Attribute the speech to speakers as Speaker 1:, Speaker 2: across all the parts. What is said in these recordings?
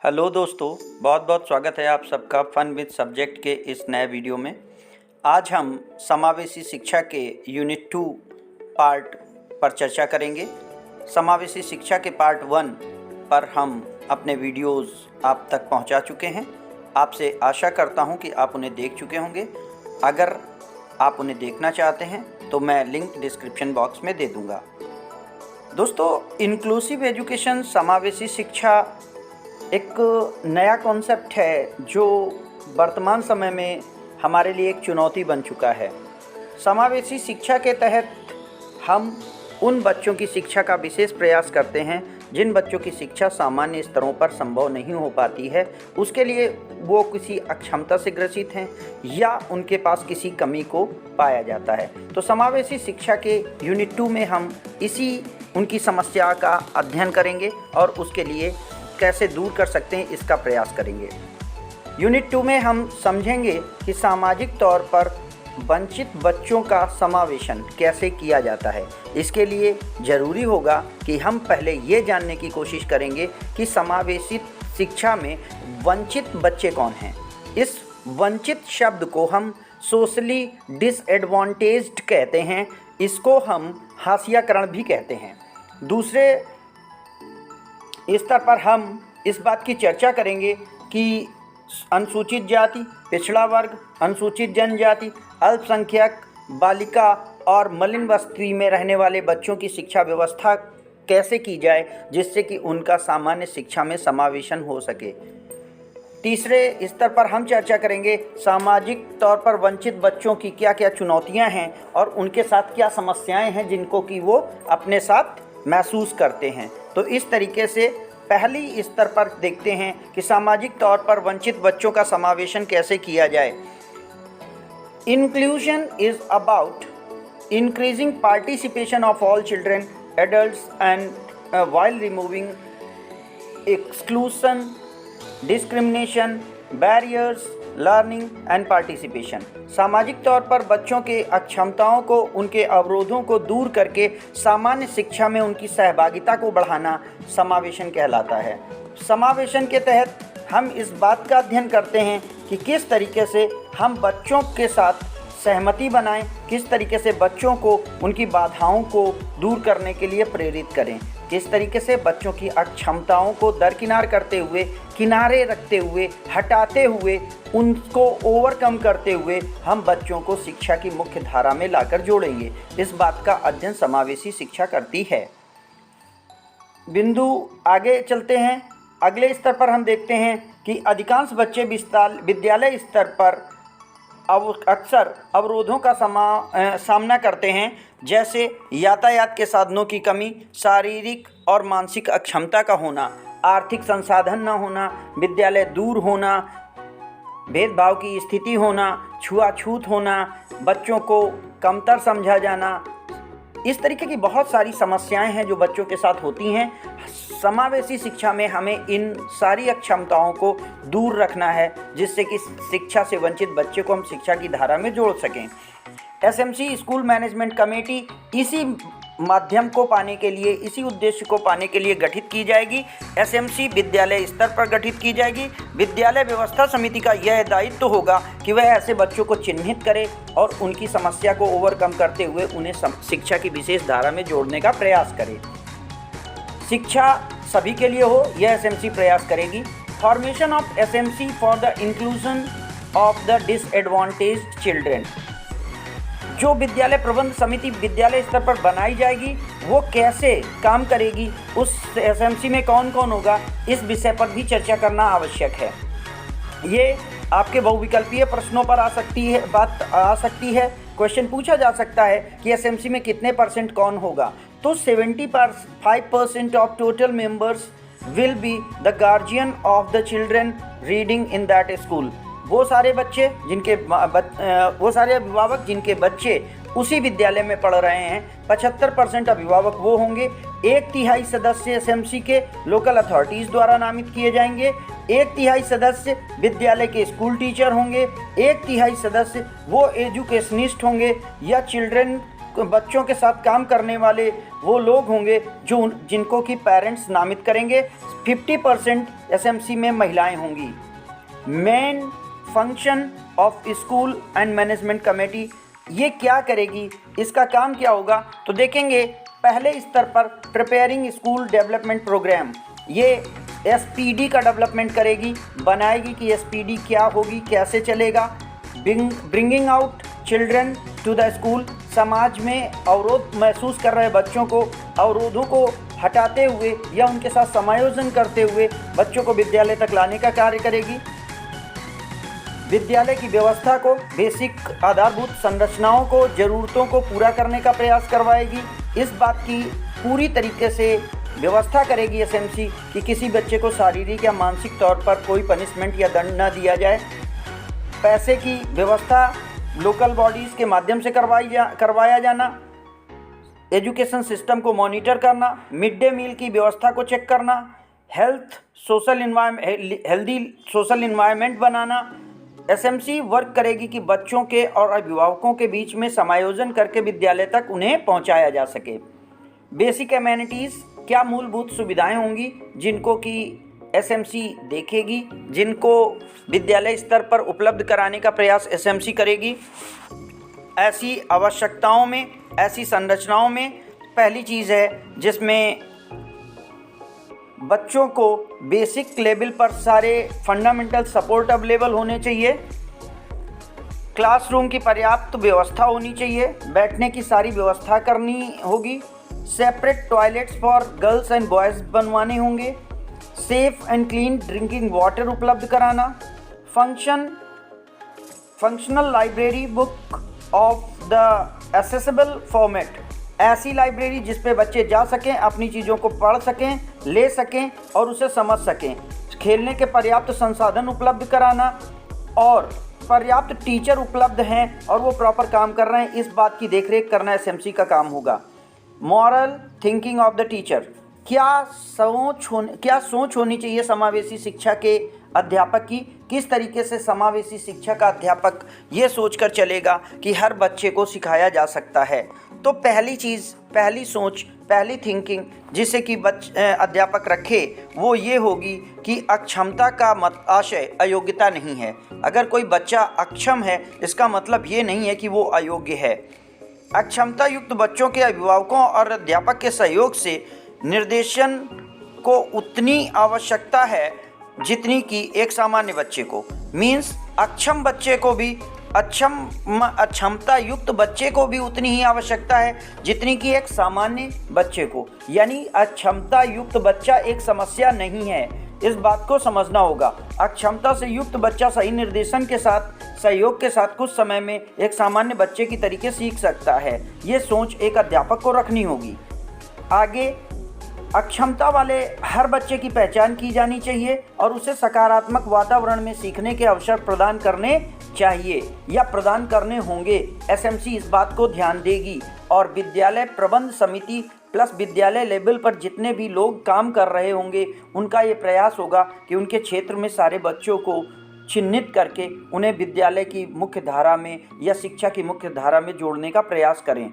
Speaker 1: Hello दोस्तों, बहुत बहुत स्वागत है आप सबका फन विद सब्जेक्ट के इस नए वीडियो में। आज हम समावेशी शिक्षा के यूनिट 2 पार्ट पर चर्चा करेंगे। समावेशी शिक्षा के पार्ट 1 पर हम अपने वीडियोस आप तक पहुंचा चुके हैं। आपसे आशा करता हूं कि आप उन्हें देख चुके होंगे। अगर आप उन्हें देखना चाहते हैं तो मैं लिंक डिस्क्रिप्शन बॉक्स में दे दूंगा। दोस्तों, इंक्लूसिव एजुकेशन समावेशी शिक्षा एक नया कॉन्सेप्ट है जो वर्तमान समय में हमारे लिए एक चुनौती बन चुका है। समावेशी शिक्षा के तहत हम उन बच्चों की शिक्षा का विशेष प्रयास करते हैं जिन बच्चों की शिक्षा सामान्य स्तरों पर संभव नहीं हो पाती है। उसके लिए वो किसी अक्षमता से ग्रसित हैं या उनके पास किसी कमी को पाया जाता है। तो समावेशी शिक्षा के यूनिट 2 में हम उनकी समस्या का अध्ययन करेंगे और उसके लिए कैसे दूर कर सकते हैं इसका प्रयास करेंगे। यूनिट 2 में हम समझेंगे कि सामाजिक तौर पर वंचित बच्चों का समावेशन कैसे किया जाता है। इसके लिए ज़रूरी होगा कि हम पहले ये जानने की कोशिश करेंगे कि समावेशित शिक्षा में वंचित बच्चे कौन हैं। इस वंचित शब्द को हम सोशली डिसएडवांटेज्ड कहते हैं। इसको हम हाशियाकरण भी कहते हैं। दूसरे स्तर पर हम इस बात की चर्चा करेंगे कि अनुसूचित जाति, पिछड़ा वर्ग, अनुसूचित जनजाति, अल्पसंख्यक, बालिका और मलिन बस्ती में रहने वाले बच्चों की शिक्षा व्यवस्था कैसे की जाए जिससे कि उनका सामान्य शिक्षा में समावेशन हो सके। तीसरे स्तर पर हम चर्चा करेंगे सामाजिक तौर पर वंचित बच्चों की क्या क्या चुनौतियां हैं और उनके साथ क्या समस्याएं हैं जिनको कि वो अपने साथ महसूस करते हैं। तो इस तरीके से पहली स्तर पर देखते हैं कि सामाजिक तौर पर वंचित बच्चों का समावेशन कैसे किया जाए। Inclusion is about increasing participation of all children, adults and while removing exclusion, discrimination, barriers, learning and participation. सामाजिक तौर पर बच्चों के अक्षमताओं को, उनके अवरोधों को दूर करके सामान्य शिक्षा में उनकी सहभागिता को बढ़ाना समावेशन कहलाता है। समावेशन के तहत हम इस बात का अध्ययन करते हैं कि किस तरीके से हम बच्चों के साथ सहमति बनाएं, किस तरीके से बच्चों को उनकी बाधाओं को दूर करने के लिए प्रेरित करें, किस तरीके से बच्चों की अक्षमताओं को दरकिनार करते हुए, किनारे रखते हुए, हटाते हुए, उनको ओवरकम करते हुए हम बच्चों को शिक्षा की मुख्य धारा में लाकर जोड़ेंगे। इस बात का अध्ययन समावेशी शिक्षा करती है। बिंदु आगे चलते हैं। अगले स्तर पर हम देखते हैं कि अधिकांश बच्चे विद्यालय स्तर पर अक्सर अवरोधों का सामना करते हैं, जैसे यातायात के साधनों की कमी, शारीरिक और मानसिक अक्षमता का होना, आर्थिक संसाधन न होना, विद्यालय दूर होना, भेदभाव की स्थिति होना, छुआछूत होना, बच्चों को कमतर समझा जाना। इस तरीके की बहुत सारी समस्याएं हैं जो बच्चों के साथ होती हैं। समावेशी शिक्षा में हमें इन सारी अक्षमताओं को दूर रखना है जिससे कि शिक्षा से वंचित बच्चे को हम शिक्षा की धारा में जोड़ सकें। एसएमसी स्कूल मैनेजमेंट कमेटी इसी माध्यम को पाने के लिए, इसी उद्देश्य को पाने के लिए गठित की जाएगी। एसएमसी विद्यालय स्तर पर गठित की जाएगी। विद्यालय व्यवस्था समिति का यह दायित्व होगा कि वह ऐसे बच्चों को चिन्हित करे और उनकी समस्या को ओवरकम करते हुए उन्हें शिक्षा की विशेष धारा में जोड़ने का प्रयास करे। शिक्षा सभी के लिए हो, यह एसएमसी प्रयास करेगी। Formation of SMC for the inclusion of the disadvantaged children. जो विद्यालय प्रबंध समिति विद्यालय स्तर पर बनाई जाएगी वो कैसे काम करेगी, उस एसएमसी में कौन कौन होगा, इस विषय पर भी चर्चा करना आवश्यक है। ये आपके बहुविकल्पीय प्रश्नों पर बात आ सकती है। क्वेश्चन पूछा जा सकता है कि एसएमसी में कितने % कौन होगा। तो 75% of total members will be the guardian of the children reading in that school. वो सारे अभिभावक जिनके बच्चे उसी विद्यालय में पढ़ रहे हैं। 75% अभिभावक वो होंगे। 1/3 सदस्य एसएमसी के लोकल अथॉरिटीज़ द्वारा नामित किए जाएंगे। 1/3 सदस्य विद्यालय के स्कूल टीचर होंगे। 1/3 सदस्य वो एजुकेशनिस्ट होंगे या चिल्ड्रन बच्चों के साथ काम करने वाले वो लोग होंगे जिनको कि पेरेंट्स नामित करेंगे। 50% एसएमसी में महिलाएं होंगी। Main function of school and management committee ये क्या करेगी, इसका काम क्या होगा, तो देखेंगे। पहले स्तर पर प्रिपेयरिंग स्कूल डेवलपमेंट प्रोग्राम, ये एसपीडी का डेवलपमेंट करेगी, बनाएगी कि एसपीडी क्या होगी, कैसे चलेगा। Bringing out children to the school, समाज में अवरोध महसूस कर रहे बच्चों को अवरोधों को हटाते हुए या उनके साथ समायोजन करते हुए बच्चों को विद्यालय तक लाने का कार्य करेगी। विद्यालय की व्यवस्था को, बेसिक आधारभूत संरचनाओं को, ज़रूरतों को पूरा करने का प्रयास करवाएगी। इस बात की पूरी तरीके से व्यवस्था करेगी एसएमसी कि किसी बच्चे को शारीरिक या मानसिक तौर पर कोई पनिशमेंट या दंड न दिया जाए। पैसे की व्यवस्था लोकल बॉडीज़ के माध्यम से करवाया जाना। एजुकेशन सिस्टम को मॉनिटर करना, मिड डे मील की व्यवस्था को चेक करना, हेल्दी सोशल इन्वायरमेंट बनाना। एसएमसी वर्क करेगी कि बच्चों के और अभिभावकों के बीच में समायोजन करके विद्यालय तक उन्हें पहुंचाया जा सके। बेसिक एमेनिटीज़, क्या मूलभूत सुविधाएं होंगी जिनको कि एसएमसी देखेगी, जिनको विद्यालय स्तर पर उपलब्ध कराने का प्रयास एसएमसी करेगी। ऐसी आवश्यकताओं में, ऐसी संरचनाओं में पहली चीज़ है जिसमें बच्चों को बेसिक लेवल पर सारे फंडामेंटल सपोर्ट अवेलेबल होने चाहिए। क्लासरूम की पर्याप्त व्यवस्था होनी चाहिए, बैठने की सारी व्यवस्था करनी होगी। Separate toilets for girls and boys बनवाने होंगे। Safe and clean drinking water उपलब्ध कराना। Functional library book of the accessible format, ऐसी लाइब्रेरी जिस पे बच्चे जा सकें, अपनी चीज़ों को पढ़ सकें, ले सकें और उसे समझ सकें। खेलने के पर्याप्त संसाधन उपलब्ध कराना और पर्याप्त टीचर उपलब्ध हैं और वो प्रॉपर काम कर रहे हैं, इस बात की देखरेख करना एसएमसी का काम होगा। Moral thinking of the teacher, क्या सोच होनी चाहिए समावेशी शिक्षा के अध्यापक की, किस तरीके से समावेशी शिक्षा का अध्यापक ये सोचकर चलेगा कि हर बच्चे को सिखाया जा सकता है। तो पहली चीज़, पहली सोच, पहली थिंकिंग जिसे कि अध्यापक रखे वो ये होगी कि अक्षमता का आशय अयोग्यता नहीं है। अगर कोई बच्चा अक्षम है इसका मतलब ये नहीं है कि वो अयोग्य है। अक्षमता युक्त बच्चों के अभिभावकों और अध्यापक के सहयोग से निर्देशन को उतनी आवश्यकता है जितनी कि एक सामान्य बच्चे को। मीन्स अक्षम बच्चे को भी अक्षमता युक्त बच्चे को भी उतनी ही आवश्यकता है जितनी कि एक सामान्य बच्चे को। यानी अक्षमता युक्त बच्चा एक समस्या नहीं है, इस बात को समझना होगा। अक्षमता से युक्त बच्चा सही निर्देशन के साथ, सहयोग के साथ कुछ समय में एक सामान्य बच्चे की तरीके सीख सकता है। ये सोच एक अध्यापक को रखनी होगी। आगे, अक्षमता वाले हर बच्चे की पहचान की जानी चाहिए और उसे सकारात्मक वातावरण में सीखने के अवसर प्रदान करने चाहिए या प्रदान करने होंगे। एसएमसी इस बात को ध्यान देगी और विद्यालय प्रबंध समिति प्लस विद्यालय लेवल पर जितने भी लोग काम कर रहे होंगे उनका ये प्रयास होगा कि उनके क्षेत्र में सारे बच्चों को चिन्हित करके उन्हें विद्यालय की मुख्य धारा में या शिक्षा की मुख्य धारा में जोड़ने का प्रयास करें।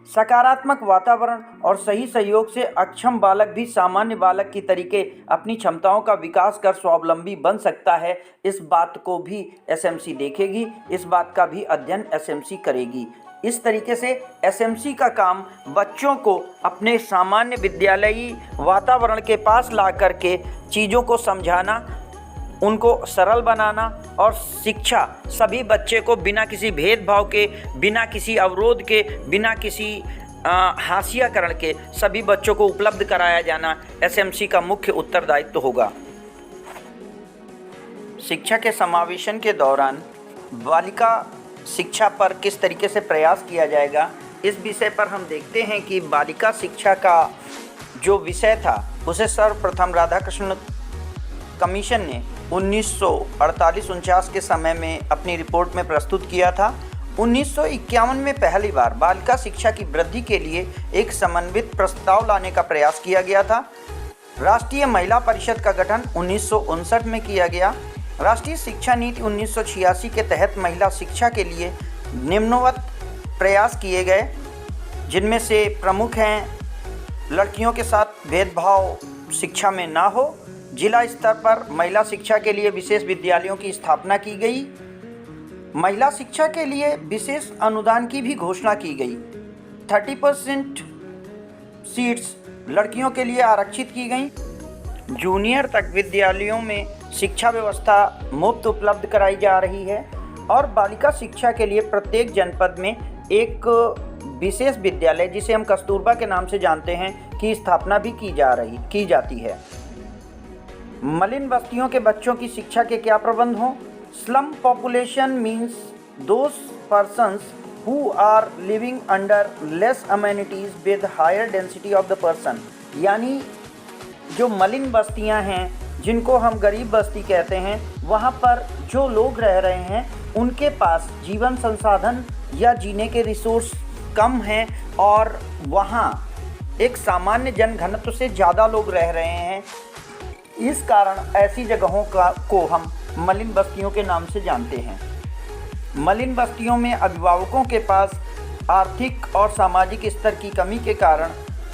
Speaker 1: सकारात्मक वातावरण और सही सहयोग से अक्षम बालक भी सामान्य बालक की तरीके अपनी क्षमताओं का विकास कर स्वावलंबी बन सकता है, इस बात को भी एसएमसी देखेगी, इस बात का भी अध्ययन एसएमसी करेगी। इस तरीके से एसएमसी का काम बच्चों को अपने सामान्य विद्यालयी वातावरण के पास ला करके चीज़ों को समझाना, उनको सरल बनाना और शिक्षा सभी बच्चे को बिना किसी भेदभाव के, बिना किसी अवरोध के, बिना किसी हाशियाकरण के सभी बच्चों को उपलब्ध कराया जाना एसएमसी का मुख्य उत्तरदायित्व होगा। शिक्षा के समावेशन के दौरान बालिका शिक्षा पर किस तरीके से प्रयास किया जाएगा, इस विषय पर हम देखते हैं कि बालिका शिक्षा का जो विषय था उसे सर्वप्रथम राधाकृष्ण कमीशन ने 1948-49 के समय में अपनी रिपोर्ट में प्रस्तुत किया था। 1951 में पहली बार बालिका शिक्षा की वृद्धि के लिए एक समन्वित प्रस्ताव लाने का प्रयास किया गया था। राष्ट्रीय महिला परिषद का गठन 1959 में किया गया। राष्ट्रीय शिक्षा नीति 1986 के तहत महिला शिक्षा के लिए निम्नवत प्रयास किए गए। जिनमें से प्रमुख हैं लड़कियों के साथ भेदभाव शिक्षा में ना हो, जिला स्तर पर महिला शिक्षा के लिए विशेष विद्यालयों की स्थापना की गई, महिला शिक्षा के लिए विशेष अनुदान की भी घोषणा की गई, 30% सीट्स लड़कियों के लिए आरक्षित की गई, जूनियर तक विद्यालयों में शिक्षा व्यवस्था मुफ्त उपलब्ध कराई जा रही है और बालिका शिक्षा के लिए प्रत्येक जनपद में एक विशेष विद्यालय, जिसे हम कस्तूरबा के नाम से जानते हैं, की स्थापना भी की जाती है। मलिन बस्तियों के बच्चों की शिक्षा के क्या प्रबंध हों? Slum population means those persons who are living under less amenities with higher density of the person, यानी जो मलिन बस्तियां हैं, जिनको हम गरीब बस्ती कहते हैं, वहाँ पर जो लोग रह रहे हैं उनके पास जीवन संसाधन या जीने के रिसोर्स कम हैं और वहाँ एक सामान्य जनघनत्व से ज़्यादा लोग रह रहे हैं। इस कारण ऐसी जगहों को हम मलिन बस्तियों के नाम से जानते हैं। मलिन बस्तियों में अभिभावकों के पास आर्थिक और सामाजिक स्तर की कमी के कारण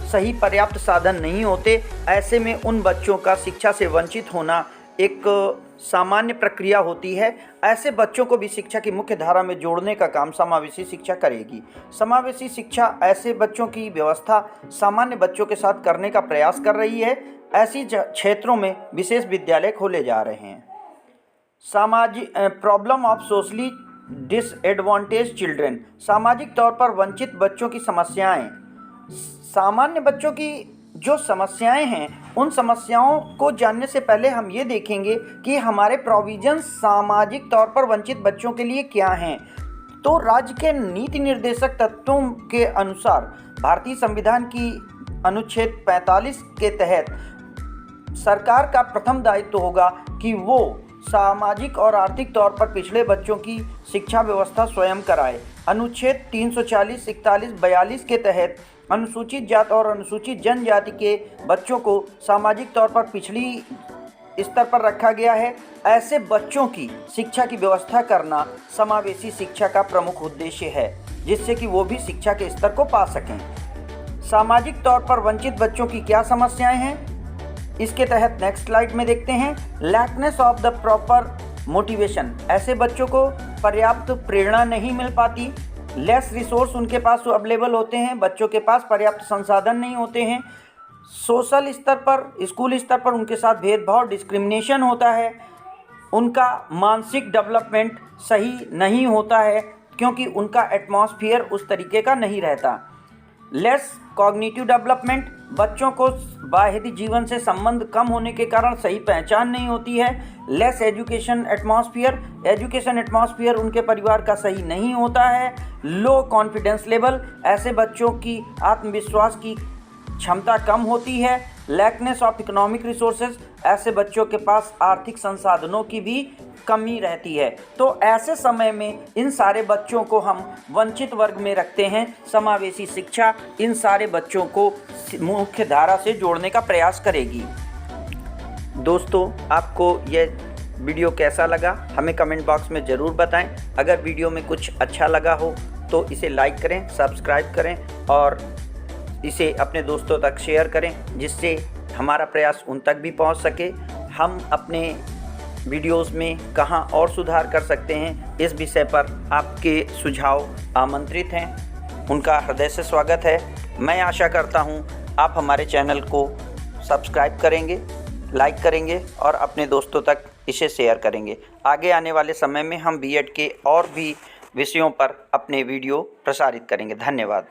Speaker 1: सही पर्याप्त साधन नहीं होते। ऐसे में उन बच्चों का शिक्षा से वंचित होना एक सामान्य प्रक्रिया होती है। ऐसे बच्चों को भी शिक्षा की मुख्य धारा में जोड़ने का काम समावेशी शिक्षा करेगी। समावेशी शिक्षा ऐसे बच्चों की व्यवस्था सामान्य बच्चों के साथ करने का प्रयास कर रही है। ऐसी क्षेत्रों में विशेष विद्यालय खोले जा रहे हैं। सामाजिक problem of socially disadvantage children, सामाजिक तौर पर वंचित बच्चों की समस्याएं। सामान्य बच्चों की जो समस्याएं हैं, उन समस्याओं को जानने से पहले हम ये देखेंगे कि हमारे प्रोविजन सामाजिक तौर पर वंचित बच्चों के लिए क्या हैं। तो राज्य के नीति निर्देशक तत्वों के अनुसार भारतीय संविधान की अनुच्छेद 45 के तहत सरकार का प्रथम दायित्व होगा कि वो सामाजिक और आर्थिक तौर पर पिछड़े बच्चों की शिक्षा व्यवस्था स्वयं कराए। अनुच्छेद 340, 41, 42 के तहत अनुसूचित जात और अनुसूचित जनजाति के बच्चों को सामाजिक तौर पर पिछड़ी स्तर पर रखा गया है। ऐसे बच्चों की शिक्षा की व्यवस्था करना समावेशी शिक्षा का प्रमुख उद्देश्य है, जिससे कि वो भी शिक्षा के स्तर को पा सकें। सामाजिक तौर पर वंचित बच्चों की क्या समस्याएं हैं, इसके तहत नेक्स्ट स्लाइड में देखते हैं। लैकनेस ऑफ द प्रॉपर मोटिवेशन, ऐसे बच्चों को पर्याप्त प्रेरणा नहीं मिल पाती। लेस रिसोर्स उनके पास अवेलेबल होते हैं, बच्चों के पास पर्याप्त संसाधन नहीं होते हैं। सोशल स्तर पर, स्कूल स्तर पर उनके साथ भेदभाव, डिस्क्रिमिनेशन होता है। उनका मानसिक डेवलपमेंट सही नहीं होता है क्योंकि उनका एटमॉस्फेयर उस तरीके का नहीं रहता। लेस कॉग्निटिव डेवलपमेंट, बच्चों को बाहरी जीवन से संबंध कम होने के कारण सही पहचान नहीं होती है। Less education atmosphere, education atmosphere उनके परिवार का सही नहीं होता है। लो कॉन्फिडेंस लेवल, ऐसे बच्चों की आत्मविश्वास की क्षमता कम होती है। लैकनेस ऑफ इकोनॉमिक रिसोर्सेज, ऐसे बच्चों के पास आर्थिक संसाधनों की भी कमी रहती है। तो ऐसे समय में इन सारे बच्चों को हम वंचित वर्ग में रखते हैं। समावेशी शिक्षा इन सारे बच्चों को मुख्य धारा से जोड़ने का प्रयास करेगी। दोस्तों, आपको यह वीडियो कैसा लगा हमें कमेंट बॉक्स में ज़रूर बताएं। अगर वीडियो में कुछ अच्छा लगा हो तो इसे लाइक करें, सब्सक्राइब करें और इसे अपने दोस्तों तक शेयर करें, जिससे हमारा प्रयास उन तक भी पहुंच सके। हम अपने वीडियोस में कहां और सुधार कर सकते हैं, इस विषय पर आपके सुझाव आमंत्रित हैं। उनका हृदय से स्वागत है। मैं आशा करता हूं आप हमारे चैनल को सब्सक्राइब करेंगे, लाइक करेंगे और अपने दोस्तों तक इसे शेयर करेंगे। आगे आने वाले समय में हम बीएड के और भी विषयों पर अपने वीडियो प्रसारित करेंगे। धन्यवाद।